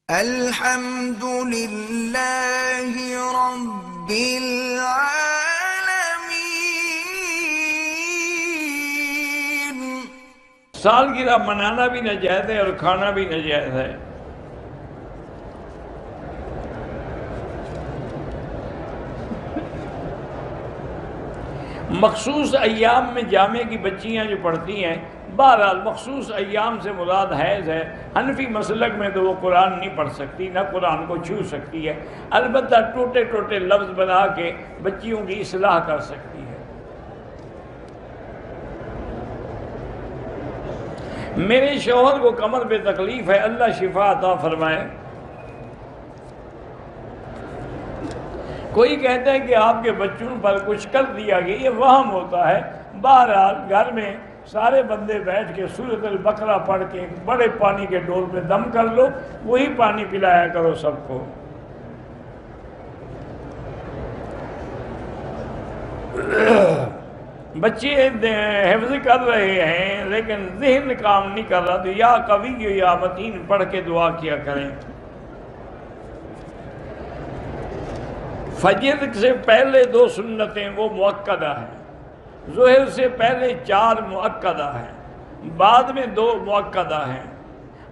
الحمد للہ رب العالمین۔ سالگرہ منانا بھی ناجائز ہے اور کھانا بھی ناجائز ہے۔ مخصوص ایام میں جامع کی بچیاں جو پڑھتی ہیں، بہرحال مخصوص ایام سے مراد حیض ہے۔ حنفی مسلک میں تو وہ قرآن نہیں پڑھ سکتی، نہ قرآن کو چھو سکتی ہے، البتہ ٹوٹے ٹوٹے لفظ بنا کے بچیوں کی اصلاح کر سکتی ہے۔ میرے شوہر کو کمر پہ تکلیف ہے، اللہ شفا عطا فرمائے۔ کوئی کہتا ہے کہ آپ کے بچوں پر کچھ کر دیا گیا، یہ وہم ہوتا ہے۔ بہرحال گھر میں سارے بندے بیٹھ کے سورۃ البقرہ پڑھ کے بڑے پانی کے ڈول پہ دم کر لو، وہی پانی پلایا کرو سب کو۔ بچے حفظ کر رہے ہیں لیکن ذہن کام نہیں کر رہا، تو یا قوی یا متین پڑھ کے دعا کیا کریں۔ فجر سے پہلے 2 سنتیں وہ مؤکدہ ہیں، ظہر سے پہلے 4 مؤکدہ ہیں، بعد میں 2 مؤکدہ ہیں۔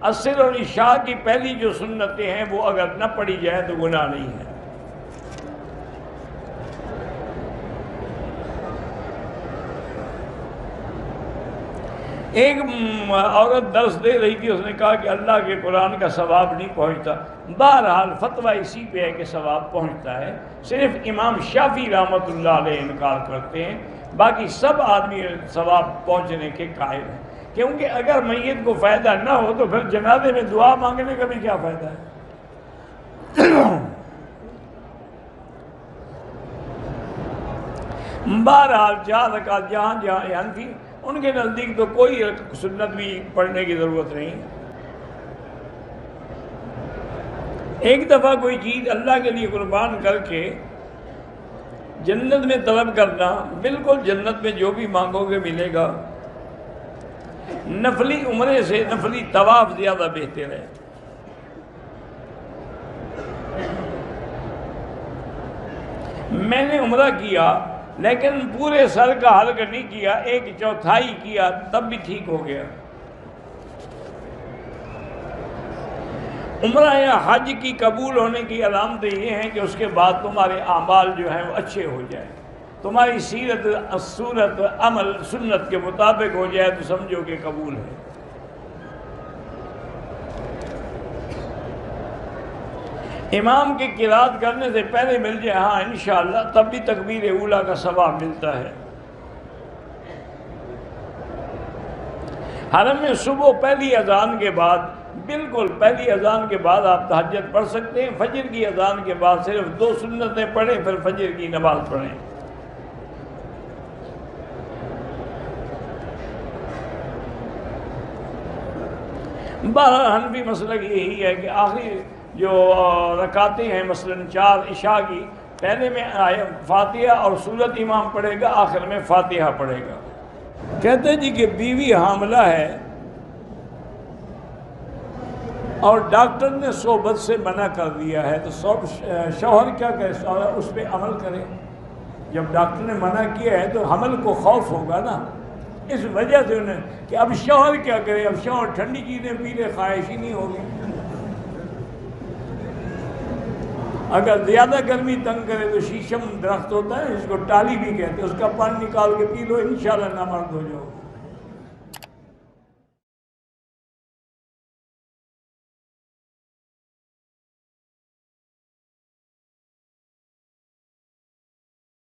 عصر اور عشاء کی پہلی جو سنتیں ہیں وہ اگر نہ پڑھی جائیں تو گناہ نہیں ہے۔ ایک عورت درس دے رہی تھی، اس نے کہا کہ اللہ کے قرآن کا ثواب نہیں پہنچتا۔ بہرحال فتویٰ اسی پہ ہے کہ ثواب پہنچتا ہے، صرف امام شافعی رحمۃ اللہ علیہ انکار کرتے ہیں، باقی سب آدمی ثواب پہنچنے کے قائل ہیں۔ کیونکہ اگر میت کو فائدہ نہ ہو تو پھر جنازے میں دعا مانگنے کا بھی کیا فائدہ ہے؟ بہرحال 4 رکعت جہاں حنفی ان کے نزدیک تو کوئی سنت بھی پڑھنے کی ضرورت نہیں۔ ایک دفعہ کوئی چیز اللہ کے لیے قربان کر کے جنت میں طلب کرنا، بالکل جنت میں جو بھی مانگو گے ملے گا۔ نفلی عمرے سے نفلی طواف زیادہ بہتر ہے۔ میں نے عمرہ کیا لیکن پورے سر کا حلق نہیں کیا، 1/4 کیا، تب بھی ٹھیک ہو گیا۔ عمرہ یا حج کی قبول ہونے کی علامتیں یہ ہیں کہ اس کے بعد تمہارے اعمال جو ہیں وہ اچھے ہو جائیں، تمہاری سیرت صورت عمل سنت کے مطابق ہو جائے تو سمجھو کہ قبول ہے۔ امام کی قرات کرنے سے پہلے مل جائے ہاں انشاءاللہ، تب بھی تکبیر اولیٰ کا ثواب ملتا ہے۔ حرم میں صبح پہلی اذان کے بعد، بالکل پہلی اذان کے بعد آپ تہجد پڑھ سکتے ہیں۔ فجر کی اذان کے بعد صرف 2 سنتیں پڑھیں، پھر فجر کی نماز پڑھیں۔ بہرحال حنفی مسلک یہی ہے کہ آخری جو رکعتیں ہیں مثلا 4 عشاء کی، پہلے میں فاتحہ اور سورت امام پڑھے گا، آخر میں فاتحہ پڑھے گا۔ کہتے ہیں جی کہ بیوی حاملہ ہے اور ڈاکٹر نے صحبت سے منع کر دیا ہے، تو شوہر کیا کرے؟ اس پہ عمل کرے۔ جب ڈاکٹر نے منع کیا ہے تو حمل کو خوف ہوگا نا، اس وجہ سے انہیں کہ اب شوہر کیا کرے؟ اب شوہر ٹھنڈی چیزیں پی لے، خواہش ہی نہیں ہوگی۔ اگر زیادہ گرمی تنگ کرے تو شیشم درخت ہوتا ہے، اس کو ٹالی بھی کہتے ہیں، اس کا پانی نکال کے پی لو، انشاءاللہ نامرد ہو جاؤ۔